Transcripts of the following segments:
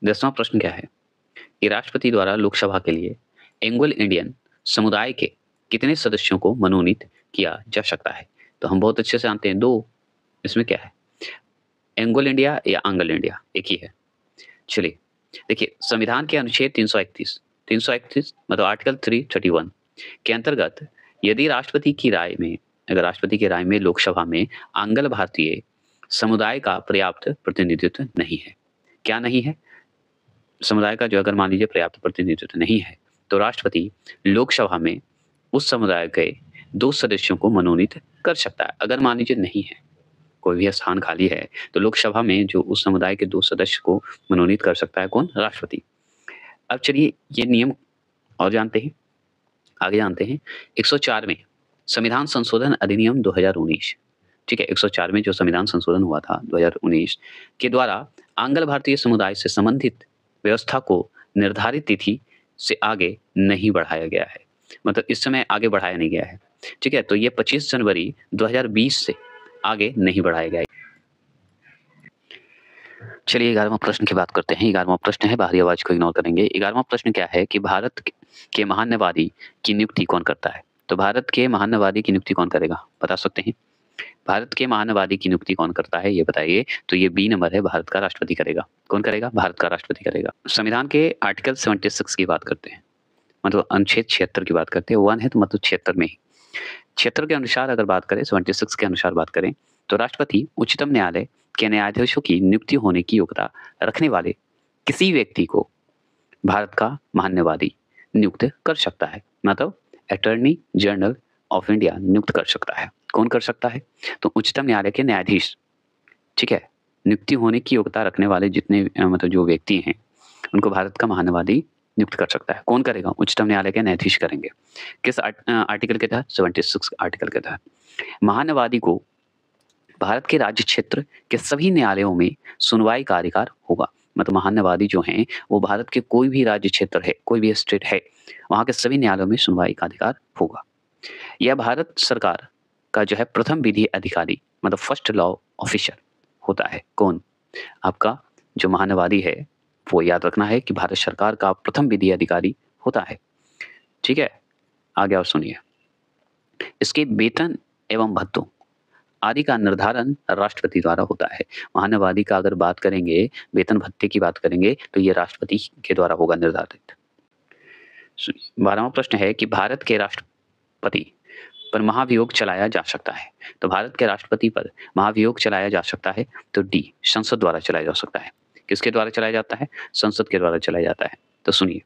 10वां प्रश्न क्या है कि राष्ट्रपति द्वारा लोकसभा के लिए एंग्लो इंडियन समुदाय के कितने सदस्यों को मनोनीत किया जा सकता है? तो हम बहुत अच्छे से जानते हैं 2। इसमें क्या है? एंग्लो इंडिया या आंग्ल इंडिया एक ही है। चलिए, देखिए संविधान के अनुच्छेद 331 मतलब आर्टिकल 331 के अंतर्गत यदि राष्ट्रपति की राय में लोकसभा में आंग्ल भारतीय समुदाय का पर्याप्त प्रतिनिधित्व नहीं है। क्या नहीं है? समुदाय का जो अगर मान लीजिए पर्याप्त प्रतिनिधित्व नहीं है, तो राष्ट्रपति लोकसभा में उस समुदाय के 2 सदस्यों को मनोनीत कर सकता है। अगर मान लीजिए नहीं है, कोई भी स्थान खाली है, तो लोकसभा में जो उस समुदाय के 2 सदस्य को मनोनीत कर सकता है कौन? राष्ट्रपति। अब चलिए ये नियम और जानते हैं, आगे जानते हैं। 104 में संविधान संशोधन अधिनियम 2019, ठीक है, 104 में जो संविधान संशोधन हुआ था 2019 के द्वारा आंग्ल भारतीय समुदाय से संबंधित व्यवस्था को निर्धारित तिथि से आगे नहीं बढ़ाया गया है। मतलब इस समय आगे बढ़ाया नहीं गया है, ठीक है? तो ये 25 जनवरी 2020 से आगे नहीं बढ़ाया गया है। चलिए 11वां प्रश्न की बात करते हैं। 11वां प्रश्न है, बाहरी आवाज को इग्नोर करेंगे। 11वां प्रश्न क्या है कि भारत के महान्यवादी की नियुक्ति कौन करता है? तो भारत के महान्यवादी की नियुक्ति कौन करेगा? बता सकते हैं? भारत के महान्यवादी की नियुक्ति कौन करता है ये बताइए। तो ये बी नंबर है, भारत का राष्ट्रपति करेगा। कौन करेगा? भारत का राष्ट्रपति करेगा। संविधान के आर्टिकल 76 की बात करते हैं, मतलब अनुच्छेद 76 की बात करते हैं। 1 है तो मतलब 76 में ही 76 के अनुसार अगर बात करें, 76 के अनुसार बात करें, तो राष्ट्रपति उच्चतम न्यायालय के न्यायाधीशों की नियुक्ति होने की योग्यता रखने वाले किसी व्यक्ति को भारत का महान्यवादी नियुक्त कर सकता है। मतलब अटॉर्नी जनरल ऑफ इंडिया नियुक्त कर सकता है। कौन कर सकता है? तो उच्चतम न्यायालय के न्यायाधीश, ठीक है, नियुक्ति होने की योग्यता रखने वाले जितने मतलब जो व्यक्ति हैं, उनको भारत का महान्यवादी नियुक्त कर सकता है। कौन करेगा? उच्चतम न्यायालय के न्यायाधीश करेंगे। किस आर्टिकल के तहत? 76 आर्टिकल के तहत। महान्यवादी को भारत के राज्य क्षेत्र के सभी न्यायालयों में सुनवाई का अधिकार होगा। मतलब महान्यवादी जो हैं वो भारत के कोई भी राज्य क्षेत्र है, कोई भी स्टेट है, वहाँ के सभी न्यायालयों में सुनवाई का अधिकार होगा। यह भारत सरकार का जो है प्रथम विधि अधिकारी, मतलब फर्स्ट लॉ ऑफिसर होता है। कौन? आपका जो महान्यवादी है, वो याद रखना है कि भारत सरकार का प्रथम विधि अधिकारी होता है, ठीक है? आगे और सुनिए। इसके वेतन एवं भत्तों आदि का निर्धारण राष्ट्रपति द्वारा होता है। महान्यवादी का अगर बात करेंगे, वेतन भत्ते की बात करेंगे, तो ये राष्ट्रपति के द्वारा होगा निर्धारित। 12वां प्रश्न है कि भारत के राष्ट्रपति पर महाभियोग चलाया जा सकता है। तो भारत के राष्ट्रपति पर महाभियोग चलाया जा सकता है, तो डी, संसद द्वारा चलाया जा सकता है। किसके द्वारा चलाया जाता है? संसद के द्वारा चलाया जाता है। तो सुनिए,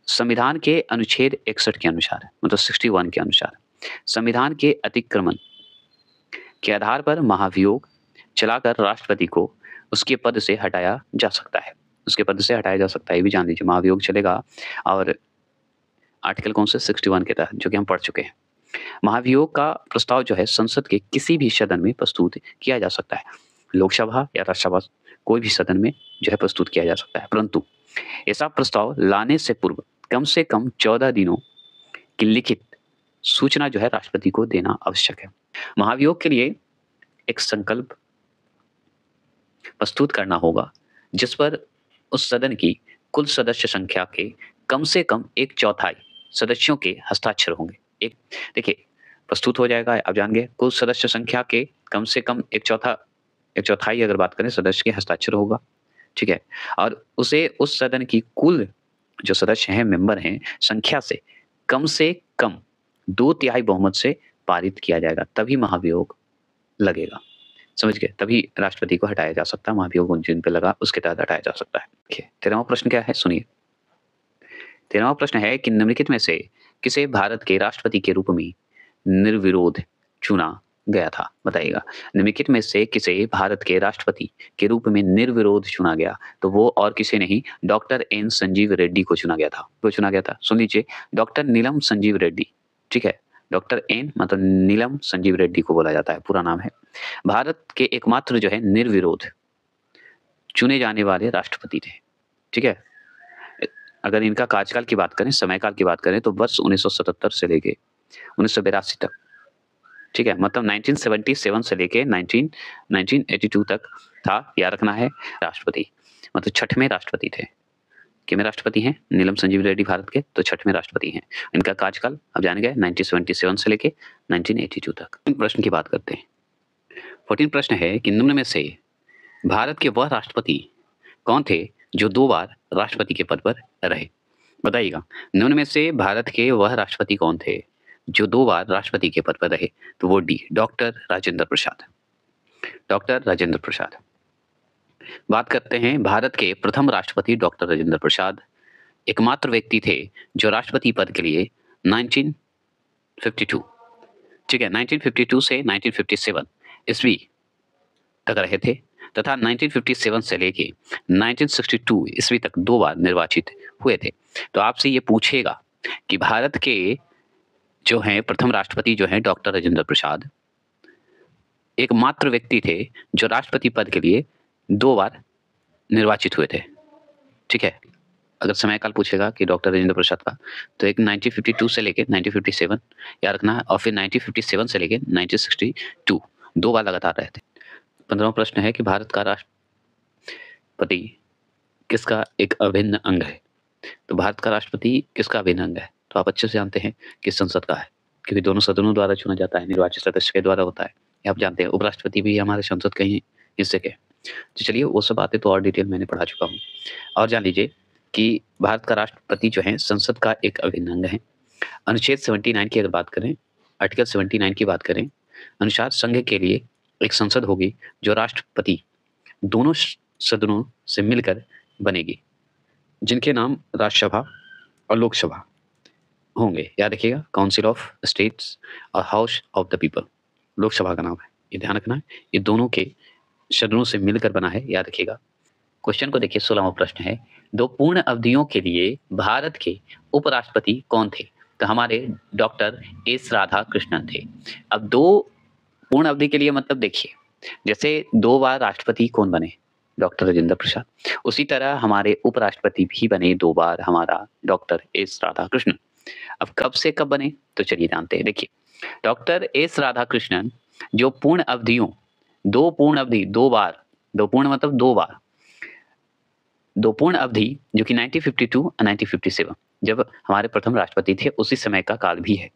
संविधान के अनुच्छेद 61 के अनुसार, मतलब 61 के अनुसार, संविधान के अतिक्रमण के आधार पर महाभियोग चलाकर राष्ट्रपति को उसके पद से हटाया जा सकता है। उसके पद से हटाया जा सकता है, ये भी जान लीजिए। महाभियोग चलेगा और आर्टिकल कौन से? 61 के तहत, जो कि हम पढ़ चुके हैं। महाभियोग का प्रस्ताव जो है संसद के किसी भी सदन में प्रस्तुत किया जा सकता है। लोकसभा या राज्यसभा, कोई भी सदन में जो है प्रस्तुत किया जा सकता है, परंतु ऐसा प्रस्ताव लाने से पूर्व कम से कम 14 दिनों की लिखित सूचना जो है राष्ट्रपति को देना आवश्यक है। महाभियोग के लिए एक संकल्प प्रस्तुत करना होगा जिस पर उस सदन की कुल सदस्य संख्या के कम से कम 1/4 सदस्यों के हस्ताक्षर होंगे। एक देखिए प्रस्तुत हो जाएगा, आप जान गए, कुल सदस्य संख्या के कम से कम 1/4 अगर बात करें सदस्य के हस्ताक्षर होगा, ठीक है, और उसे उस सदन की कुल जो सदस्य हैं, मेंबर हैं, संख्या से कम 2/3 बहुमत से पारित किया जाएगा, तभी महाभियोग लगेगा। समझ गए? तभी राष्ट्रपति को हटाया जा सकता है। महाभियोग जिन पे लगा उसके तहत हटाया जा सकता है। देखिए 13वां प्रश्न क्या है, सुनिए। 13वां प्रश्न है कि निम्नलिखित में से किसे भारत के राष्ट्रपति के रूप में निर्विरोध चुना गया था? बताइएगा। निम्नलिखित में से किसे भारत के राष्ट्रपति के रूप में निर्विरोध चुना गया? तो वो और किसी नहीं, डॉक्टर एन संजीव रेड्डी को चुना गया था। को चुना गया था, सुन लीजिए, डॉक्टर नीलम संजीव रेड्डी, ठीक है। डॉक्टर एन मतलब नीलम संजीव रेड्डी को बोला जाता है, पूरा नाम है। भारत के एकमात्र जो है निर्विरोध चुने जाने वाले राष्ट्रपति थे, ठीक है। अगर इनका कार्यकाल की बात करें, समयकाल की बात करें, तो वर्ष 1977 से लेके 1982 तक, ठीक है, मतलब 1977 से लेके 1982 तक था, याद रखना है, राष्ट्रपति। मतलब छठवें राष्ट्रपति थे। कितने राष्ट्रपति हैं? नीलम संजीव रेड्डी भारत के तो छठवें राष्ट्रपति हैं। इनका कार्यकाल अब जाने गए 1977 से लेके 1982 तक। प्रश्न की बात करते हैं। 14 प्रश्न है कि निम्न में से भारत के वह राष्ट्रपति कौन थे जो 2 बार राष्ट्रपति के पद पर रहे? बताइएगा, निम्न में से भारत के वह राष्ट्रपति कौन थे जो 2 बार राष्ट्रपति के पद पर रहे? तो वो D, doctor Rajendra Prasad. Doctor Rajendra Prasad. बात करते हैं भारत के प्रथम राष्ट्रपति डॉक्टर राजेंद्र प्रसाद एकमात्र व्यक्ति थे जो राष्ट्रपति पद के लिए 1952, ठीक है, 1952 से 1957 ईस्वी तक रहे थे तथा 1957 से लेके 1962 ईस्वी तक 2 बार निर्वाचित हुए थे। तो आपसे ये पूछेगा कि भारत के जो हैं प्रथम राष्ट्रपति जो हैं डॉक्टर राजेंद्र प्रसाद एकमात्र व्यक्ति थे जो राष्ट्रपति पद के लिए 2 बार निर्वाचित हुए थे, ठीक है। अगर समय काल पूछेगा कि डॉक्टर राजेंद्र प्रसाद का, तो एक 1952 से लेके 1957 याद रखना है, और फिर 1957 से लेके 1962 2 बार लगातार रहे थे। 15वां प्रश्न है कि भारत का राष्ट्रपति किसका एक अभिन्न अंग है? तो भारत का राष्ट्रपति किसका अभिन्न अंग है? तो आप अच्छे से जानते हैं कि संसद का है, क्योंकि दोनों सदनों द्वारा चुना जाता है, निर्वाचित सदस्य के द्वारा होता है। ये आप जानते हैं। उपराष्ट्रपति भी हमारे संसद के ही हिस्से के। तो चलिए वो सब बातें तो और डिटेल मैंने पढ़ा चुका हूँ। और जान लीजिए कि भारत का राष्ट्रपति जो है संसद का एक अभिन्न अंग है। अनुच्छेद 79 की अगर बात करें, आर्टिकल 79 की बात करें, अनुसार संघ के लिए एक संसद होगी जो राष्ट्रपति दोनों सदनों से मिलकर बनेगी, जिनके नाम राज्यसभा और लोकसभा होंगे। याद रखिएगा, काउंसिल ऑफ स्टेट्स और house of the people Lok Sabha का नाम है, ये ध्यान रखना है। ये दोनों के सदनों से मिलकर बना है, याद रखिएगा। क्वेश्चन को देखिए, 16वां प्रश्न है, 2 पूर्ण अवधियों के लिए भारत के उपराष्ट्रपति कौन थे? तो हमारे डॉक्टर एस राधाकृष्णन थे। अब 2 पूर्ण अवधि के लिए मतलब देखिए, जैसे 2 बार राष्ट्रपति कौन बने? डॉक्टर राजेंद्र प्रसाद। उसी तरह हमारे उपराष्ट्रपति भी बने 2 बार, हमारा डॉक्टर एस राधाकृष्णन। अब कब से कब बने? तो चलिए जानते हैं। देखिए, डॉक्टर एस राधाकृष्णन जो पूर्ण अवधियों 2 पूर्ण अवधि 2 बार, 2 पूर्ण मतलब 2 बार, 2 पूर्ण अवधि जो कि 1952 और 1957 जब हमारे प्रथम राष्ट्रपति थे, उसी समय का काल भी है,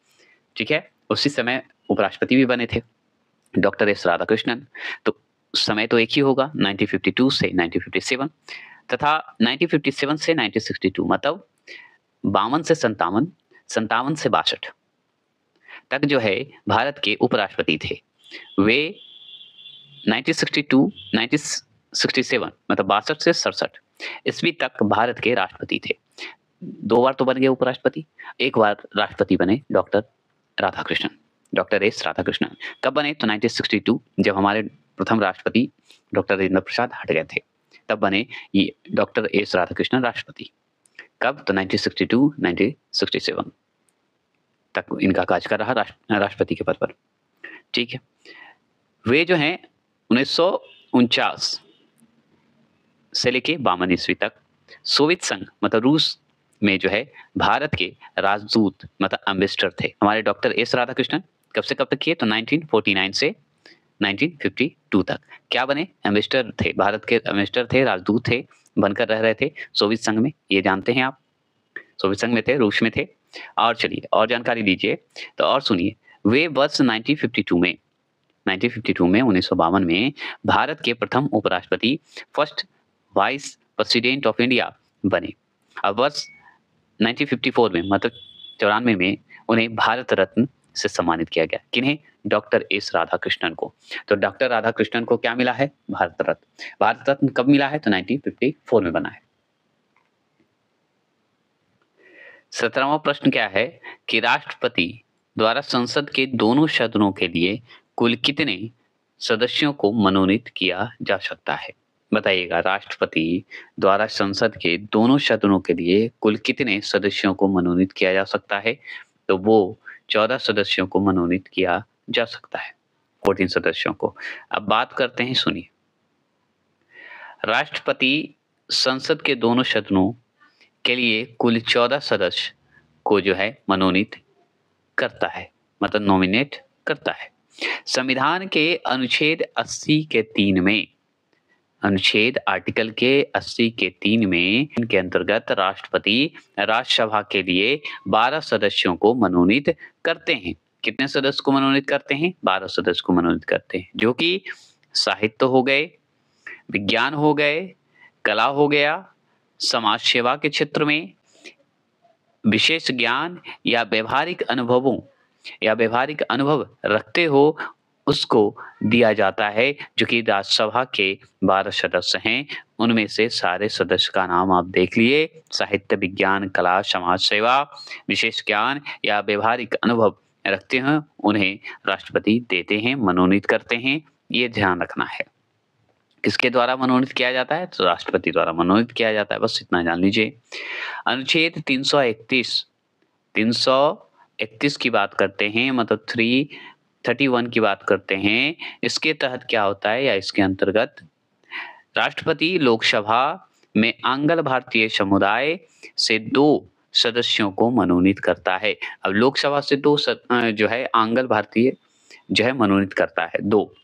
ठीक है। उसी समय उपराष्ट्रपति भी बने थे डॉक्टर एस राधाकृष्णन। तो समय तो एक ही होगा, 1952 से 1957 तथा 1957 से 1962 मतलब 52 से 57, 57 से 62 तक जो है भारत के उपराष्ट्रपति थे। वे 1962, 1967 मतलब 62 से 67 ईस्वी तक भारत के राष्ट्रपति थे। 2 बार तो बन गए उपराष्ट्रपति, 1 बार राष्ट्रपति बने doctor Radhakrishnan, doctor S Radhakrishnan. कब बने? तो 1962 जब हमारे प्रथम राष्ट्रपति डॉक्टर राजेंद्र प्रसाद हट गए थे, तब बने ये डॉक्टर एस राधाकृष्णन राष्ट्रपति। कब? तो 1962, 1967 तक इनका कार्यकाल रहा राष्ट्रपति के पद पर, ठीक है। वे जो हैं 1949 से लेके 52 ईस्वी तक सोवियत संघ मतलब रूस में जो है भारत के राजदूत मतलब एम्बेसडर थे हमारे डॉक्टर एस राधाकृष्णन। कब से कब तक किए? तो 1949 से 1952 तक क्या बने? एम्बेसडर थे, भारत के एम्बेसडर थे, राजदूत थे, बनकर रह रहे थे सोवियत संघ में। ये जानते हैं आप, सोवियत संघ में थे, रूस में थे। और चलिए और जानकारी लीजिए, तो और सुनिए। वे वर्ष 1952 में 1952 में भारत के प्रथम उपराष्ट्रपति, first vice president of India बने। अब वर्ष 1954 में मतलब 94 में उन्हें भारत रत्न से सम्मानित किया गया। किन्हें? डॉक्टर एस राधाकृष्णन को। तो डॉक्टर राधाकृष्णन को क्या मिला है? भारत रत्न। भारत रत्न कब मिला है? तो 1954 में बना है। 17वां प्रश्न क्या है कि राष्ट्रपति द्वारा संसद के दोनों सदनों के लिए कुल कितने सदस्यों को मनोनीत किया जा सकता है? बताइएगा, राष्ट्रपति द्वारा संसद के दोनों सदनों के लिए कुल कितने सदस्यों को मनोनीत किया जा सकता है? तो वो 14 सदस्यों को मनोनीत किया जा सकता है, 14 सदस्यों को। अब बात करते हैं, सुनिए। राष्ट्रपति संसद के दोनों सदनों के लिए कुल 14 सदस्य को जो है मनोनीत करता है, मतलब नॉमिनेट करता है। संविधान के अनुच्छेद 80 के 3 में अनुच्छेद आर्टिकल के 80 के 3 में इनके अंतर्गत राष्ट्रपति राज्यसभा के लिए 12 सदस्यों को मनोनीत करते हैं। कितने सदस्य को मनोनीत करते हैं? 12 सदस्य को मनोनीत करते हैं, जो कि साहित्य हो गए, विज्ञान हो गए, कला हो गया, समाज सेवा के क्षेत्र में, विशेष ज्ञान या व्यावहारिक अनुभव रखते हो, उसको दिया जाता है, जो कि राज्यसभा के 12 सदस्य हैं। उनमें से सारे सदस्य का नाम आप देख लिए। साहित्य, विज्ञान, कला, समाज सेवा, विशेष ज्ञान या व्यावहारिक अनुभव रखते हैं, उन्हें राष्ट्रपति देते हैं, मनोनीत करते हैं। ये ध्यान रखना है। किसके द्वारा मनोनीत किया जाता है? तो राष्ट्रपति द्वारा मनोनीत किया जाता है। बस इतना जान लीजिए। अनुच्छेद 331 की बात करते हैं, मतलब 331 की बात करते हैं। इसके तहत क्या होता है, या इसके अंतर्गत राष्ट्रपति लोकसभा में आंग्ल भारतीय समुदाय से 2 सदस्यों को मनोनीत करता है। अब लोकसभा से 2 जो है आंग्ल भारतीय जो है मनोनीत करता है 2।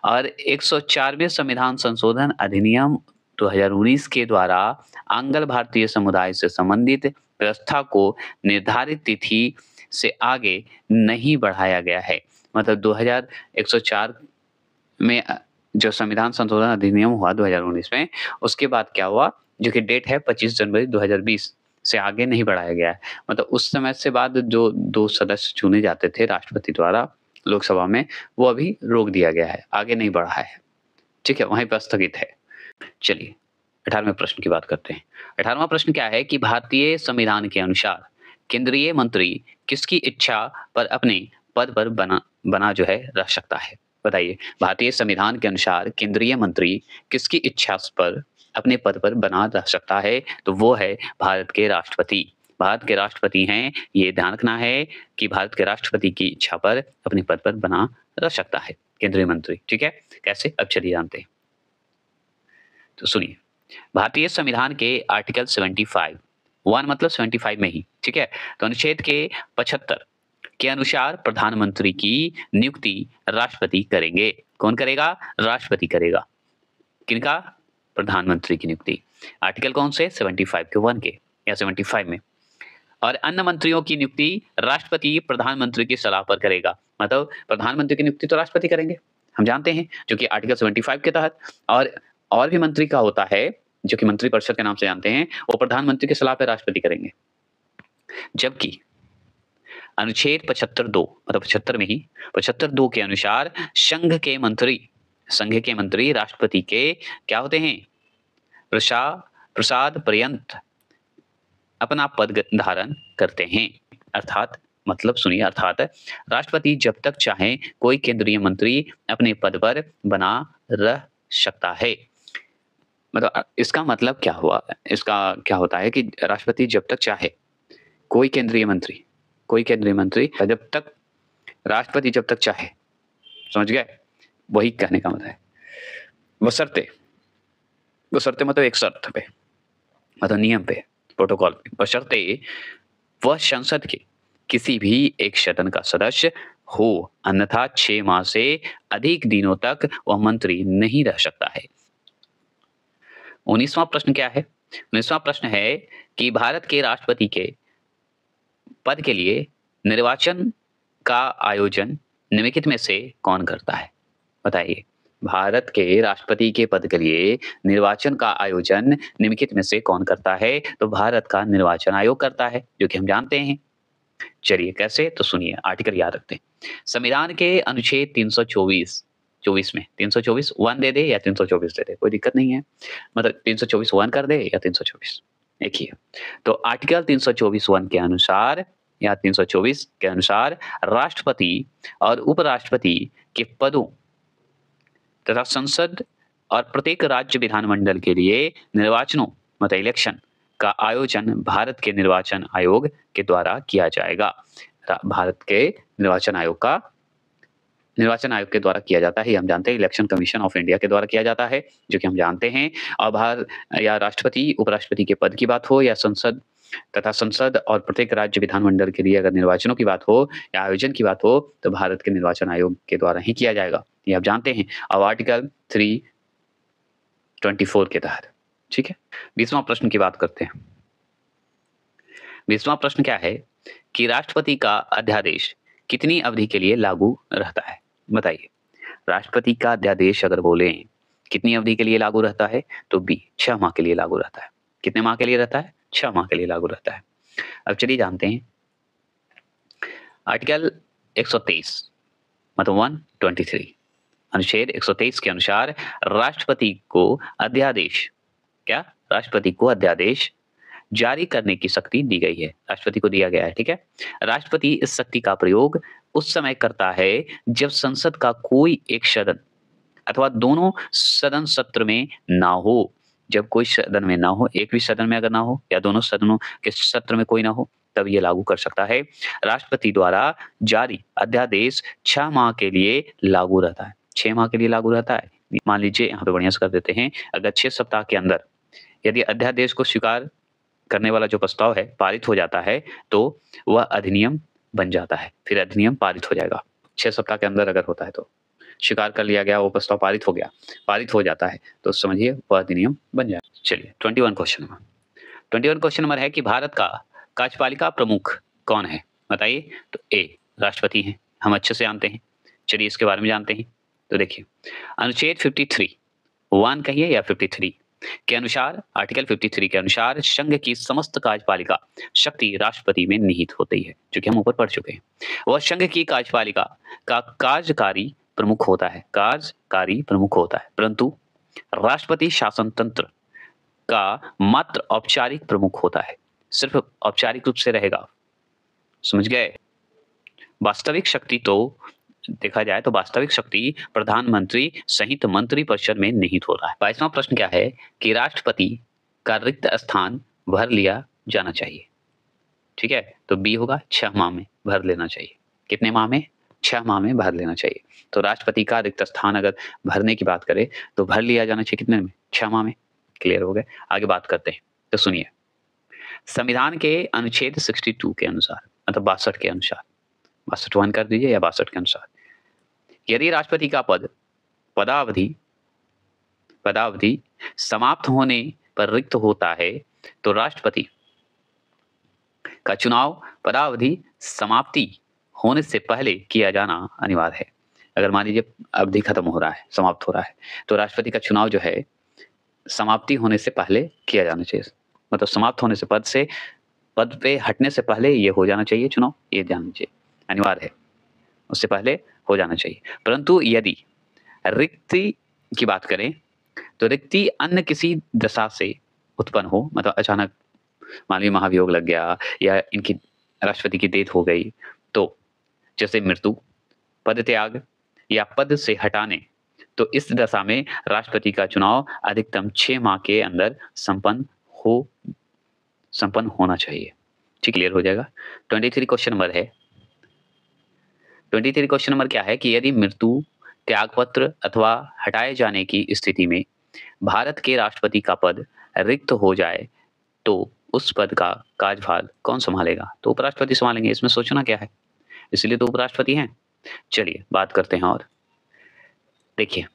और 104वें संविधान संशोधन अधिनियम 2019 के द्वारा आंग्ल भारतीय समुदाय से संबंधित व्यवस्था को निर्धारित तिथि से आगे नहीं बढ़ाया गया है। मतलब 2104 में जो संविधान संशोधन अधिनियम हुआ 2019 में, उसके बाद क्या हुआ, जो कि डेट है 25 जनवरी 2020 से आगे नहीं बढ़ाया गया है। मतलब उस समय से बाद जो 2 सदस्य चुने जाते थे राष्ट्रपति द्वारा लोकसभा में, वो अभी रोक दिया गया है, आगे नहीं बढ़ा है। ठीक है, वहीं पर स्थगित है। चलिए 18वें प्रश्न की बात करते हैं। 18वां प्रश्न क्या है कि भारतीय संविधान के अनुसार केंद्रीय मंत्री किसकी इच्छा पर अपने पद पर बना जो है रह सकता है? बताइए, भारतीय संविधान के अनुसार केंद्रीय मंत्री किसकी इच्छा पर अपने पद पर बना रह सकता है? तो वो है भारत के राष्ट्रपति। भारत के राष्ट्रपति हैं, ये ध्यान रखना है कि भारत के राष्ट्रपति की इच्छा पर अपने पद पर बना रह सकता है केंद्रीय मंत्री। ठीक है, कैसे? अब चलिए जानते हैं। तो सुनिए, भारतीय संविधान के आर्टिकल 75 1 मतलब 75 में ही, ठीक है, तो अनुच्छेद के 75 के अनुसार प्रधानमंत्री की नियुक्ति राष्ट्रपति करेंगे। कौन करेगा? राष्ट्रपति करेगा। किनका? प्रधानमंत्री की नियुक्ति। आर्टिकल कौन से? 75 के 1 के या 75 में। और अन्य मंत्रियों की नियुक्ति राष्ट्रपति प्रधानमंत्री की सलाह पर करेगा। मतलब प्रधानमंत्री की नियुक्ति तो राष्ट्रपति करेंगे, हम जानते हैं, जो कि आर्टिकल 75 के तहत। और भी मंत्री का होता है, जो कि मंत्रिपरिषद के नाम से जानते हैं, वो प्रधानमंत्री की सलाह पर राष्ट्रपति करेंगे। जबकि अनुच्छेद 75(2) मतलब 75 में ही 75(2) के अनुसार संघ के मंत्री राष्ट्रपति के क्या होते हैं? प्रसाद पर्यंत अपना पद धारण करते हैं। अर्थात मतलब सुनिए, अर्थात राष्ट्रपति जब तक चाहे कोई केंद्रीय मंत्री अपने पद पर बना रह सकता है। मतलब इसका मतलब क्या हुआ? इसका क्या होता है कि राष्ट्रपति जब तक चाहे कोई केंद्रीय मंत्री जब तक राष्ट्रपति जब तक चाहे, समझ गए? वही कहने का मतलब है। बशर्ते मतलब एक शर्त पे, मतलब नियम पे, प्रोटोकॉल पे, बशर्ते वह संसद के किसी भी एक सदन का सदस्य हो, अन्यथा 6 माह से अधिक दिनों तक वह मंत्री नहीं रह सकता है। 19वां प्रश्न क्या है? 19वां प्रश्न है कि भारत के राष्ट्रपति के पद के लिए निर्वाचन का आयोजन निम्नलिखित में से कौन करता है? बताइए, भारत के राष्ट्रपति के पद के लिए निर्वाचन का आयोजन निम्नलिखित में से कौन करता है? तो भारत का निर्वाचन आयोग करता है, जो कि हम जानते हैं। चलिए कैसे? तो सुनिए, आर्टिकल याद रखते हैं। संविधान के अनुच्छेद 324 में 324 1 दे दे या 324 दे दे, कोई दिक्कत नहीं है। मतलब 324 1 कर दे या 324, एक ही है। तो आर्टिकल 324 1 के अनुसार या 324 के अनुसार राष्ट्रपति और उपराष्ट्रपति के पदों तथा संसद और प्रत्येक राज्य विधानमंडल के लिए निर्वाचनों मतलब इलेक्शन का आयोजन भारत के निर्वाचन आयोग के द्वारा किया जाएगा। भारत के निर्वाचन आयोग के द्वारा किया जाता है, हम जानते हैं। इलेक्शन कमीशन ऑफ इंडिया के द्वारा किया जाता है, जो कि हम जानते हैं। और भारत या राष्ट्रपति उपराष्ट्रपति के पद की बात हो या संसद और प्रत्येक राज्य विधानमंडल के लिए अगर निर्वाचनों की बात हो या आयोजन की बात हो, तो भारत के निर्वाचन आयोग के द्वारा ही किया जाएगा, ये आप जानते हैं। अब आर्टिकल 24 के तहत। ठीक है, 20वां प्रश्न की बात करते हैं। 20वां प्रश्न क्या है कि राष्ट्रपति का अध्यादेश कितनी अवधि के लिए लागू रहता है? बताइए। राष्ट्रपति का अध्यादेश अगर बोलें कितनी अवधि के लिए लागू रहता है, तो बी 6 माह के लिए लागू रहता है। कितने माह के लिए रहता है? 6 माह के लिए लागू रहता है। अब चलिए जानते हैं आर्टिकल 123 मतलब 123 अनुच्छेद 123 के अनुसार राष्ट्रपति को अध्यादेश क्या राष्ट्रपति को अध्यादेश जारी करने की शक्ति दी गई है, राष्ट्रपति को दिया गया है। ठीक है, राष्ट्रपति इस शक्ति का प्रयोग उस समय करता है जब संसद का कोई एक सदन अथवा दोनों सदन सत्र में ना हो। जब कोई सदन में ना हो, एक भी सदन में अगर ना हो या दोनों सदनों के सत्र में कोई ना हो, तब ये लागू कर सकता है। राष्ट्रपति द्वारा जारी अध्यादेश 6 माह के लिए लागू रहता है। 6 माह के लिए लागू रहता है। मान लीजिए यहाँ पे बढ़िया से कर देते हैं, अगर 6 सप्ताह के अंदर यदि अध्यादेश को स्वीकार करने वाला जो प्रस्ताव है पारित हो जाता है, तो वह अधिनियम बन जाता है, फिर अधिनियम पारित हो जाएगा। 6 सप्ताह के अंदर अगर होता है तो स्वीकार कर लिया गया, वो प्रस्ताव पारित हो गया, पारित हो जाता है, तो समझिए वह अधिनियम बन जाए। चलिए 21 क्वेश्चन नंबर 21 क्वेश्चन नंबर है कि भारत का कार्यपालिका प्रमुख कौन है? बताइए। तो ए राष्ट्रपति हैं, हम अच्छे से जानते हैं। चलिए इसके बारे में जानते हैं। तो देखिए अनुच्छेद 53 1 कहिए या 53 के अनुसार, आर्टिकल 53 के अनुसार संघ की समस्त कार्यपालिका शक्ति राष्ट्रपति में निहित होती है, जो कि हम ऊपर पढ़ चुके हैं। वह संघ की कार्यपालिका का कार्यकारी प्रमुख होता है, कार्यकारी प्रमुख होता है, परंतु राष्ट्रपति शासन तंत्र का मात्र औपचारिक प्रमुख होता है, सिर्फ औपचारिक रूप से रहेगा। समझ गए? वास्तविक शक्ति तो देखा जाए तो वास्तविक शक्ति प्रधानमंत्री सहित मंत्रिपरिषद में निहित हो रहा है। 22वां प्रश्न क्या है कि राष्ट्रपति का रिक्त स्थान भर लिया जाना चाहिए। ठीक है, तो बी होगा 6 माह में भर लेना चाहिए। कितने माह में? 6 माह में भर लेना चाहिए। तो राष्ट्रपति का रिक्त स्थान अगर भरने की बात करें तो भर लिया जाना चाहिए कितने में? 6 माह में। क्लियर हो गए? आगे बात करते हैं। तो सुनिए, संविधान के अनुच्छेद 62 के अनुसार मतलब 62 के अनुसार, 62 कर दीजिए या 62 के अनुसार, यदि राष्ट्रपति का पदावधि समाप्त होने पर रिक्त होता है तो राष्ट्रपति का चुनाव पदावधि समाप्ति होने से पहले किया जाना अनिवार्य है। अगर मान लीजिए अवधि खत्म हो रहा है, समाप्त हो रहा है, तो राष्ट्रपति का चुनाव जो है समाप्ति होने से पहले किया जाना चाहिए। मतलब समाप्त होने से पद पे हटने से पहले ये हो जाना चाहिए चुनाव, ये ध्यान दीजिए, अनिवार्य है, उससे पहले हो जाना चाहिए। परंतु यदि रिक्ति की बात करें तो रिक्ति अन्य किसी दशा से उत्पन्न हो, मतलब अचानक मान लीजिए महाभियोग लग गया या इनकी राष्ट्रपति की डेथ हो गई, तो जैसे मृत्यु, पद त्याग या पद से हटाने, तो इस दशा में राष्ट्रपति का चुनाव अधिकतम 6 माह के अंदर संपन्न होना चाहिए। ठीक, क्लियर हो जाएगा। 23 क्वेश्चन नंबर है, 23 क्वेश्चन नंबर क्या है कि यदि मृत्यु, त्यागपत्र अथवा हटाए जाने की स्थिति में भारत के राष्ट्रपति का पद रिक्त हो जाए तो उस पद का कार्यभार कौन संभालेगा? तो उपराष्ट्रपति संभालेंगे। इसमें सोचना क्या है, इसलिए तो उपराष्ट्रपति हैं। चलिए बात करते हैं और देखिए,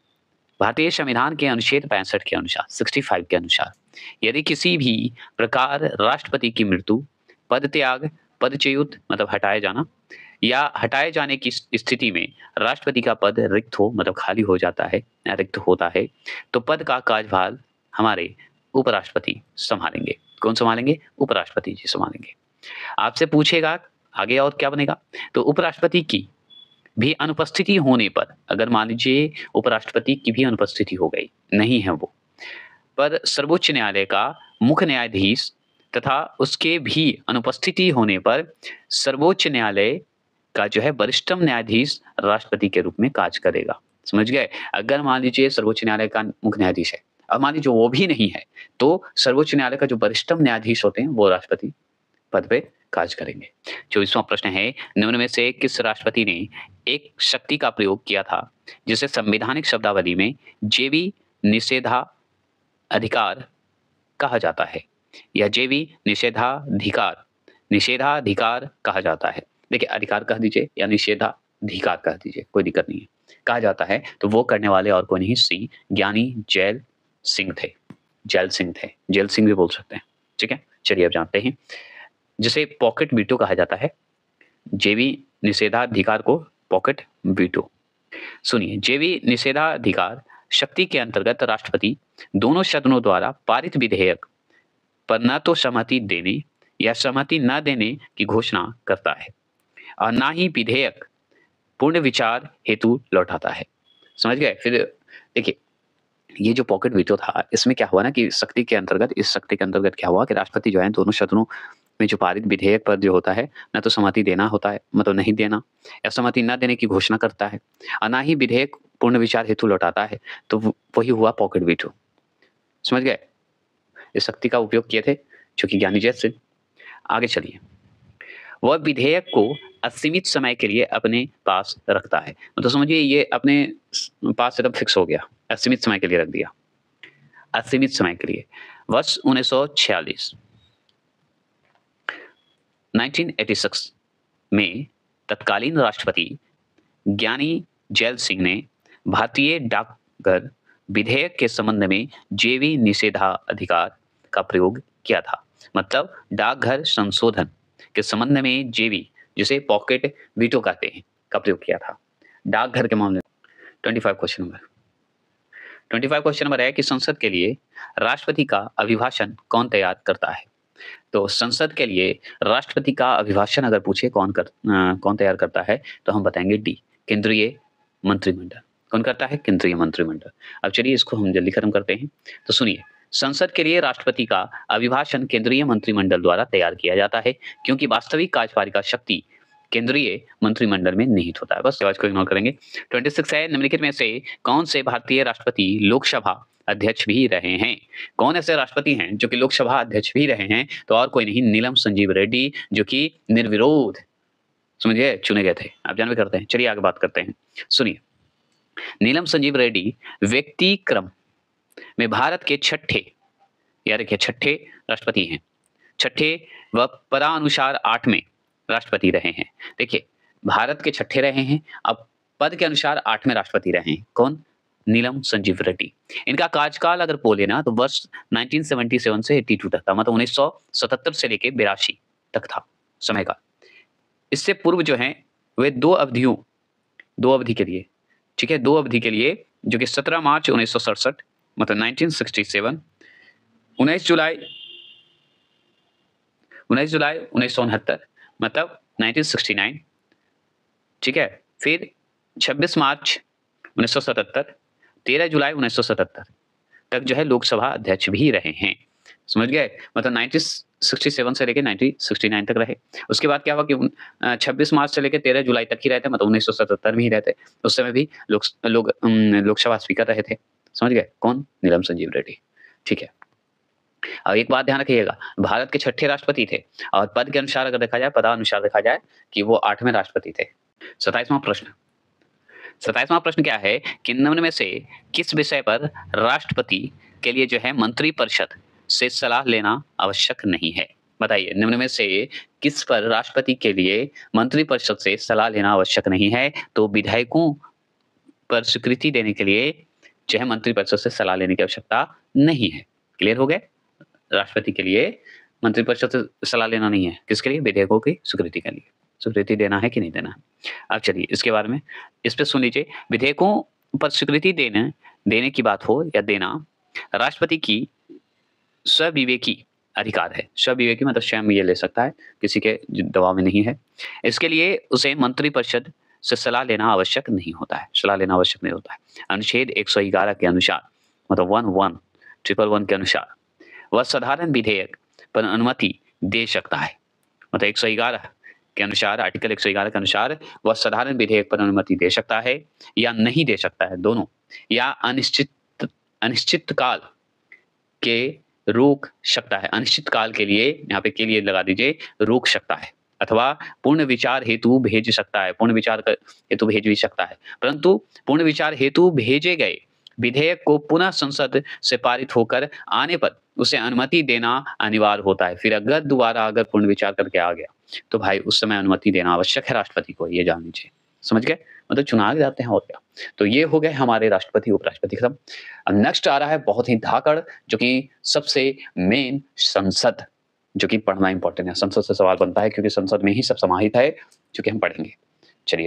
भारतीय संविधान के अनुच्छेद 65 के अनुसार 65 के अनुसार यदि किसी भी प्रकार राष्ट्रपति की मृत्यु, पद त्याग, पदच्युत मतलब हटाए जाना या हटाए जाने की स्थिति में राष्ट्रपति का पद रिक्त हो मतलब खाली हो जाता है, रिक्त होता है, तो पद का कार्यभार हमारे उपराष्ट्रपति संभालेंगे। कौन संभालेंगे? उपराष्ट्रपति जी संभालेंगे। आपसे पूछेगा आगे और क्या बनेगा, तो उपराष्ट्रपति की भी अनुपस्थिति होने पर, अगर मान लीजिए उपराष्ट्रपति की भी अनुपस्थिति हो गई, नहीं है वो, पर सर्वोच्च न्यायालय का मुख्य न्यायाधीश तथा उसके भी अनुपस्थिति होने पर सर्वोच्च न्यायालय का जो है वरिष्ठतम न्यायाधीश राष्ट्रपति के रूप में कार्य करेगा। समझ गए? अगर मान लीजिए सर्वोच्च न्यायालय का मुख्य न्यायाधीश है, अब मान लीजिए वो भी नहीं है, तो सर्वोच्च न्यायालय का जो वरिष्ठतम न्यायाधीश होते हैं वो राष्ट्रपति पद पे कार्य करेंगे। 24वां प्रश्न है, निम्न में से किस राष्ट्रपति ने एक शक्ति का प्रयोग किया था जिसे संवैधानिक शब्दावली में जेवी निषेधाधिकार कहा जाता है या जेवी निषेधाधिकार कहा जाता है? देखिए, अधिकार कह दीजिए या निषेधाधिकार कह दीजिए, कोई दिक्कत नहीं है। कहा जाता है तो वो करने वाले और कोई नहीं, सी ज्ञानी जेल सिंह थे, जैल सिंह थे, जैल सिंह भी बोल सकते हैं। ठीक है, चलिए अब जानते हैं, जिसे पॉकेट वीटो कहा जाता है। जेवी निषेधाधिकार को पॉकेट वीटो। सुनिए, जेवी निषेधाधिकार शक्ति के अंतर्गत राष्ट्रपति दोनों सदनों द्वारा पारित विधेयक पर न तो सहमति देने या सहमति न देने की घोषणा करता है और ना ही विधेयक पूर्ण विचार हेतु लौटाता है। समझ गए? फिर देखिए, ये जो पॉकेट वीटो था, इसमें क्या हुआ ना कि शक्ति के अंतर्गत, इस शक्ति के अंतर्गत क्या हुआ कि राष्ट्रपति जो है दोनों सदनों में जो पारित विधेयक पर जो होता है, न तो सहमति देना होता है, मतलब नहीं देना, या सहमति न देने की घोषणा करता है, और ना ही विधेयक पूर्ण विचार हेतु लौटाता है। तो वही हुआ पॉकेट वीटो। समझ गए? इस शक्ति का उपयोग किए थे जो कि ज्ञानी जैसे। आगे चलिए, वह विधेयक को असीमित समय के लिए अपने पास रखता है। तो समझिए, ये अपने पास एकदम फिक्स हो गया, असीमित समय के लिए रख दिया, असीमित समय के लिए। वर्ष 1946 1986 में तत्कालीन राष्ट्रपति ज्ञानी जैल सिंह ने भारतीय डाकघर विधेयक के संबंध में जेवी निषेधाधिकार का प्रयोग किया था। मतलब डाकघर संशोधन के संबंध में जेवी, जिसे पॉकेट वीटो कहते हैं, का प्रयोग किया था डाकघर के मामले में। 25 क्वेश्चन नंबर है कि संसद के लिए राष्ट्रपति का अभिभाषण कौन तैयार करता है? तो संसद के लिए राष्ट्रपति का अभिभाषण अगर पूछे कौन तैयार करता है, तो हम बताएंगे डी, केंद्रीय मंत्रिमंडल। कौन करता है? केंद्रीय मंत्रिमंडल। अब चलिए इसको हम जल्दी खत्म करते हैं। तो सुनिए, संसद के लिए राष्ट्रपति का अभिभाषण केंद्रीय मंत्रिमंडल द्वारा तैयार किया जाता है, क्योंकि वास्तविक कार्यपालिका शक्ति केंद्रीय मंत्रिमंडल में निहित होता है। बस आवाज को इग्नोर करेंगे। 26 है, निम्नलिखित में से कौन से भारतीय राष्ट्रपति लोकसभा अध्यक्ष भी रहे हैं? कौन ऐसे राष्ट्रपति हैं जो कि लोकसभा अध्यक्ष भी रहे हैं? तो और कोई नहीं, नीलम संजीव रेड्डी, जो कि निर्विरोध, समझिए, चुने गए थे। आप जानवे करते हैं। चलिए आगे बात करते हैं। सुनिए, नीलम संजीव रेड्डी व्यक्ति क्रम में भारत के छठे, याद रखिए, छठे राष्ट्रपति हैं। छठे व पदानुसार 8वें राष्ट्रपति रहे हैं। देखिए, भारत के छठे रहे हैं, अब पद के अनुसार 8वें राष्ट्रपति रहे हैं। कौन? नीलम संजीव रेड्डी। इनका कार्यकाल अगर बोले ना, तो वर्ष 1977 से 82 तक था, मतलब 1977 से लेके 82 तक था समय का। इससे पूर्व जो है वे दो अवधि के लिए, ठीक है, 2 अवधि के लिए, जो कि 17 मार्च 1967 मतलब 1967, 19 जुलाई 1969 मतलब 1969, ठीक है, फिर 26 मार्च 1977, 13 जुलाई 1977 तक जो है लोकसभा अध्यक्ष भी रहे हैं। समझ गए? मतलब 1967 से लेके 1969 तक रहे। उसके बाद क्या हुआ कि 26 मार्च से लेके 13 जुलाई तक ही रहते, मतलब 1977 में ही रहते। उस समय भी लोकसभा स्पीकर रहे थे। समझ गए? कौन? नीलम संजीव रेड्डी। ठीक है, अब एक बात ध्यान रखिएगा, भारत के छठे राष्ट्रपति थे और पद के अनुसार अगर देखा जाए, पदानुसार देखा जाए, कि वो 8वें राष्ट्रपति थे। 27वां प्रश्न क्या है कि निम्न में से किस विषय पर राष्ट्रपति के लिए जो है मंत्रिपरिषद से सलाह लेना आवश्यक नहीं है? बताइए, निम्न में से किस पर राष्ट्रपति के लिए मंत्रिपरिषद से सलाह लेना आवश्यक नहीं है? तो विधेयकों पर स्वीकृति देने के लिए जो है मंत्रिपरिषद से सलाह लेने की आवश्यकता नहीं है। क्लियर हो गए? राष्ट्रपति के लिए मंत्रिपरिषद से सलाह लेना नहीं है। किसके लिए? विधेयकों की स्वीकृति के लिए। स्वीकृति देना है कि नहीं देना है? अब चलिए इसके बारे में, इस पे सुन लीजिए। विधेयकों पर स्वीकृति देने की बात हो या देना, राष्ट्रपति की स्वविवेकी अधिकार है। स्वविवेकी मतलब स्वयं ये ले सकता है, किसी के दबाव में नहीं है। इसके लिए उसे मंत्रिपरिषद से सलाह लेना आवश्यक नहीं होता है। सलाह लेना आवश्यक नहीं होता है। अनुच्छेद 111 के अनुसार, मतलब 1111 के अनुसार वह साधारण विधेयक पर अनुमति दे सकता है। मतलब 111 के अनुसार, आर्टिकल 111 के अनुसार वह साधारण विधेयक पर अनुमति दे सकता है या नहीं दे सकता है, दोनों, या अनिश्चित काल के रोक सकता है। अनिश्चित काल के लिए, यहाँ पे के लिए लगा दीजिए, रोक सकता है, अथवा पूर्ण विचार हेतु भेज सकता है। पूर्ण विचार हेतु भेज भी सकता है, परंतु पूर्ण विचार हेतु भेजे गए विधेयक को पुनः संसद से पारित होकर आने पर उसे अनुमति देना अनिवार्य होता है। फिर अगर दोबारा पूर्ण विचार करके आ गया, तो भाई उस समय अनुमति देना आवश्यक है राष्ट्रपति को, ये जान लीजिए। समझ गए? मतलब चुनाव जाते हैं और क्या। तो ये हो गए हमारे राष्ट्रपति, उपराष्ट्रपति खत्म। अब नेक्स्ट आ रहा है बहुत ही धाकड़, जो कि सबसे मेन संसद, जो कि पढ़ना इम्पोर्टेंट है। संसद से सवाल बनता है क्योंकि संसद में ही सब समाहित है, जो कि हम पढ़ेंगे। चलिए